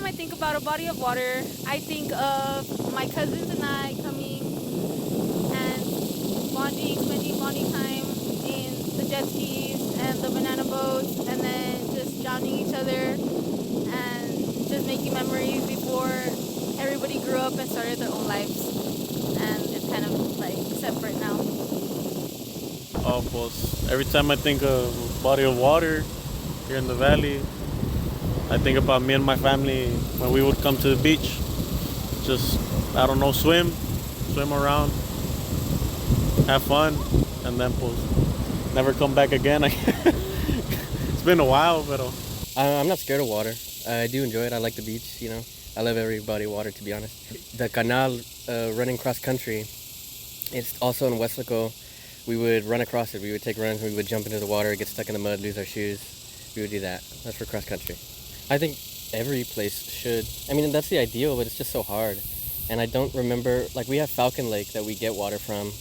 time I think about a body of water, I think of my cousins and I coming and spending bonding time in the jet skis and the banana boats, and then just drowning each other and just making memories before everybody grew up and started their own lives. And it's kind of like separate now. Oh, pues every time I think of body of water here in the valley, I think about me and my family when we would come to the beach. Just, I don't know, swim around, have fun, and then pues never come back again. It's been a while, but I'm not scared of water. I do enjoy it. I like the beach, you know. I love every body of water, to be honest. The canal running cross country, it's also in Westlaco. We would run across it. We would take runs. We would jump into the water, get stuck in the mud, lose our shoes. We would do that. That's for cross country. I think every place should. I mean, that's the ideal, but it's just so hard. And I don't remember, like, we have Falcon Lake that we get water from.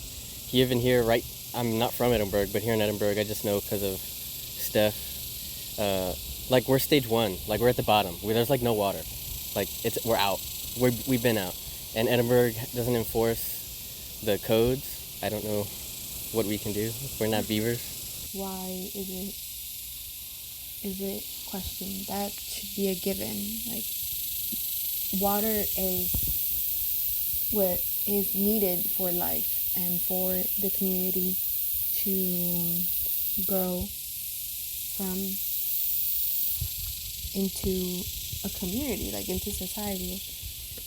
Even here, right, I'm not from Edinburgh, but here in Edinburgh, I just know because of Steph. Like, we're stage one. Like, we're at the bottom. There's, like, no water. Like, we're out. We've been out. And Edinburgh doesn't enforce the codes. I don't know what we can do. We're not beavers. Why is it questioned? That should be a given. Like, water is what is needed for life and for the community to grow from into a community, like into society.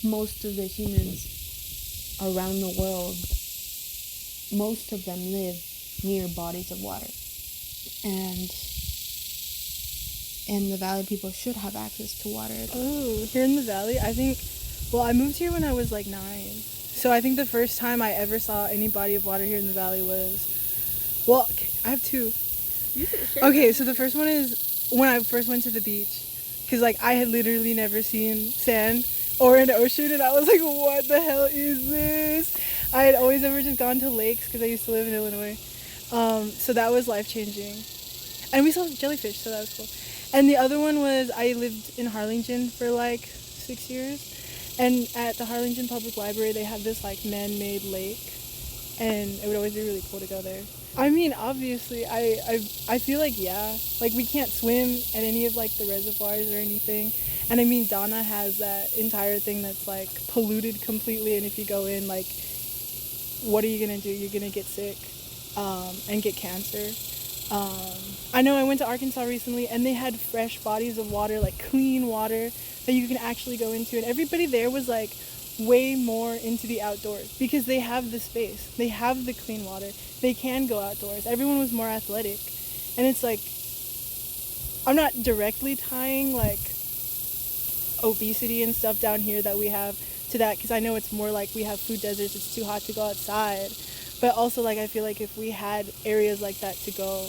Most of the humans around the world, most of them live near bodies of water. And in the valley, people should have access to water. Oh, here in the valley, I think, well, I moved here when I was like 9. So I think the first time I ever saw any body of water here in the valley was, well, I have 2. Okay, so the first one is when I first went to the beach. Because, like, I had literally never seen sand or an ocean, and I was like, what the hell is this? I had always ever just gone to lakes because I used to live in Illinois. So that was life-changing. And we saw jellyfish, so that was cool. And the other one was I lived in Harlingen for like 6 years. And at the Harlingen Public Library, they have this like man-made lake. And it would always be really cool to go there. I mean, obviously, I feel like, yeah. Like, we can't swim at any of like the reservoirs or anything. And I mean, Donna has that entire thing that's like polluted completely. And if you go in, like, what are you going to do? You're going to get sick and get cancer. I know I went to Arkansas recently and they had fresh bodies of water, like clean water that you can actually go into. And everybody there was like way more into the outdoors because they have the space. They have the clean water. They can go outdoors. Everyone was more athletic. And it's like, I'm not directly tying like obesity and stuff down here that we have to that because I know it's more like we have food deserts. It's too hot to go outside. But also, like, I feel like if we had areas like that to go,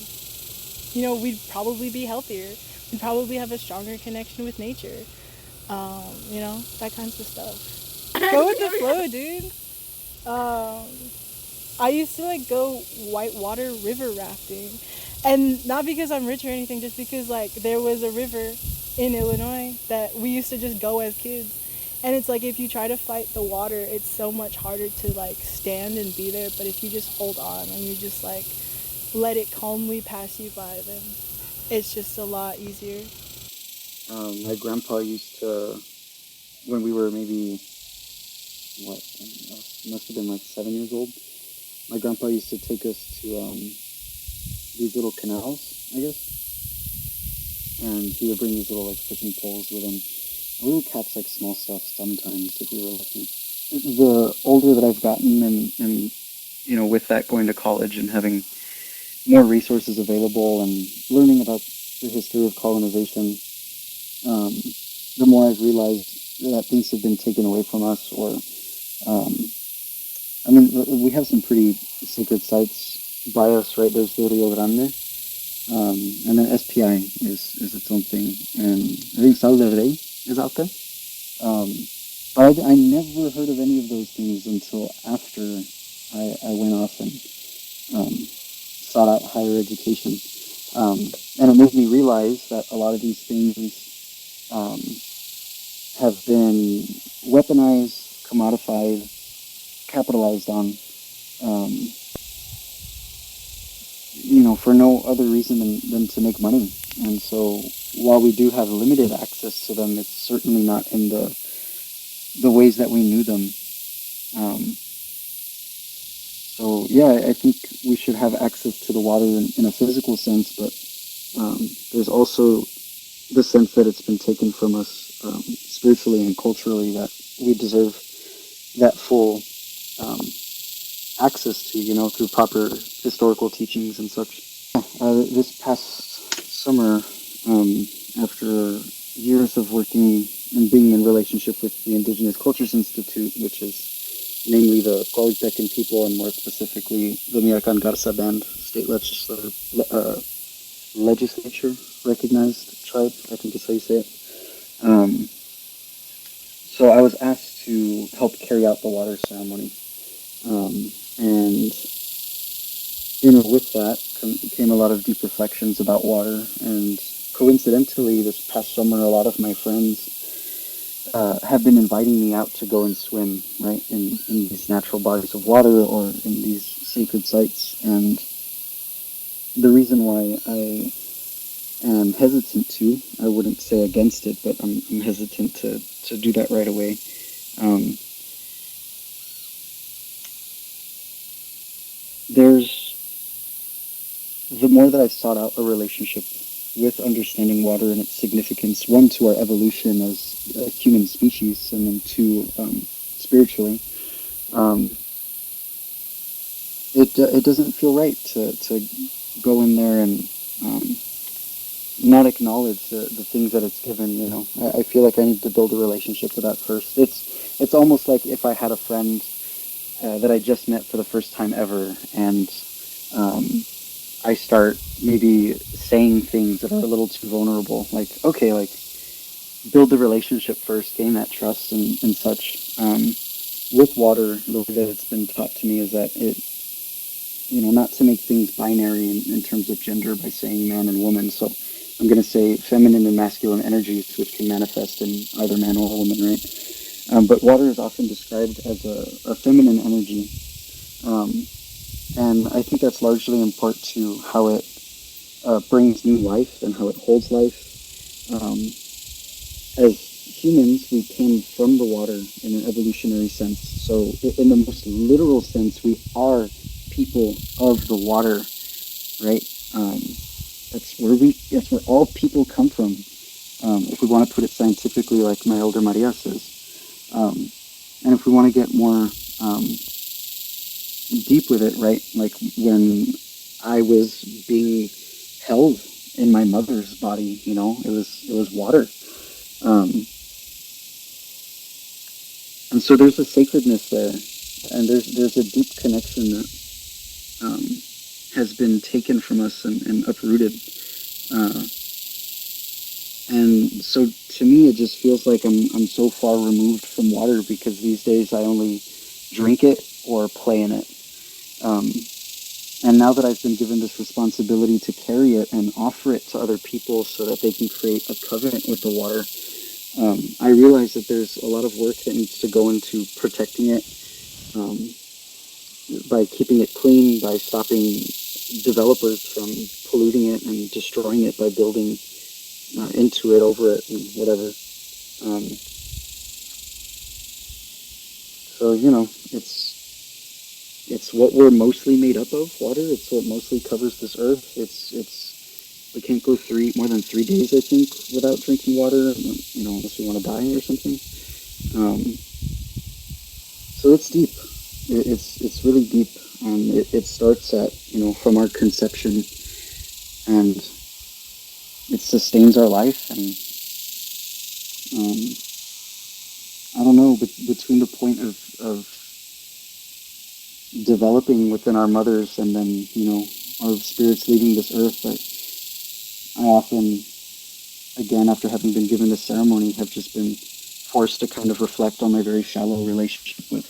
you know, we'd probably be healthier. We'd probably have a stronger connection with nature. You know, that kinds of stuff. Go with the flow, dude. I used to, like, go whitewater river rafting. And not because I'm rich or anything, just because, like, there was a river in Illinois that we used to just go as kids. And it's like if you try to fight the water, it's so much harder to like stand and be there. But if you just hold on and you just like let it calmly pass you by, then it's just a lot easier. My grandpa used to, when we were maybe, must have been like 7 years old, my grandpa used to take us to these little canals, I guess. And he would bring these little like fishing poles with him. We would catch like small stuff sometimes if we were lucky. The older that I've gotten and you know, with that going to college and having more resources available and learning about the history of colonization, the more I've realized that things have been taken away from us or, I mean, we have some pretty sacred sites by us, right? There's the Rio Grande, and then SPI is its own thing, and I think Sal del Rey is out there. But I never heard of any of those things until after I went off and sought out higher education. And it made me realize that a lot of these things have been weaponized, commodified, capitalized on, um, for no other reason than to make money. And so while we do have limited access to them, it's certainly not in the ways that we knew them. Um, so yeah, I think we should have access to the water in a physical sense, but there's also the sense that it's been taken from us spiritually and culturally, that we deserve that full um, access to, through proper historical teachings and such. This past summer, after years of working and being in relationship with the Indigenous Cultures Institute, which is namely the Coahuiltecan people, and more specifically the Miyakan Garza Band, state legislature recognized tribe, I think is how you say it. So I was asked to help carry out the water ceremony. And with that came a lot of deep reflections about water. And coincidentally, this past summer, a lot of my friends have been inviting me out to go and swim, right, in these natural bodies of water or in these sacred sites. And the reason why I am hesitant to, I wouldn't say against it, but I'm hesitant to do that right away. There's the more that I've sought out a relationship with understanding water and its significance, one, to our evolution as a human species, and then two, spiritually, it doesn't feel right to go in there and not acknowledge the things that it's given. I feel like I need to build a relationship with that first. It's almost like if I had a friend that I just met for the first time ever, and I start maybe saying things that are a little too vulnerable. Like, okay, like, build the relationship first, gain that trust and such. With water, the way that it's been taught to me is that not to make things binary in terms of gender by saying man and woman. So I'm going to say feminine and masculine energies, which can manifest in either man or woman, right? But water is often described as a feminine energy. And I think that's largely in part to how it brings new life and how it holds life. As humans, we came from the water in an evolutionary sense. So in the most literal sense, we are people of the water, right? That's where all people come from. If we want to put it scientifically, like my elder Maria says. And if we want to get more deep with it, right? Like when I was being held in my mother's body, it was water. And so there's a sacredness there, and there's a deep connection that has been taken from us and uprooted. And so to me, it just feels like I'm so far removed from water, because these days I only drink it or play in it. And now that I've been given this responsibility to carry it and offer it to other people so that they can create a covenant with the water, I realize that there's a lot of work that needs to go into protecting it, by keeping it clean, by stopping developers from polluting it and destroying it by building into it, over it, and whatever. So it's what we're mostly made up of, water. It's what mostly covers this earth. We can't go more than 3 days, I think, without drinking water, unless we want to die or something. So it's deep. It's really deep. It starts at, from our conception, and it sustains our life. And I don't know, but between the point of developing within our mothers and then, our spirits leaving this earth, I often, again, after having been given this ceremony, have just been forced to kind of reflect on my very shallow relationship with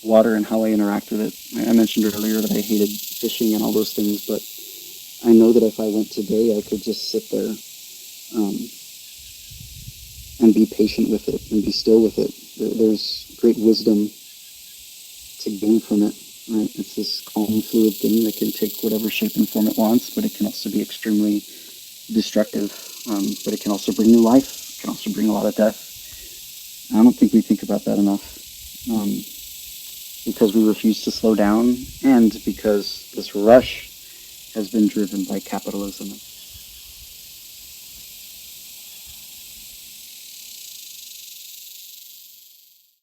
water and how I interact with it. I mentioned earlier that I hated fishing and all those things, but I know that if I went today, I could just sit there and be patient with it and be still with it. There's great wisdom to gain from it. Right? It's this calm, fluid thing that can take whatever shape and form it wants, but it can also be extremely destructive. But it can also bring new life. It can also bring a lot of death. I don't think we think about that enough, because we refuse to slow down, and because this rush has been driven by capitalism.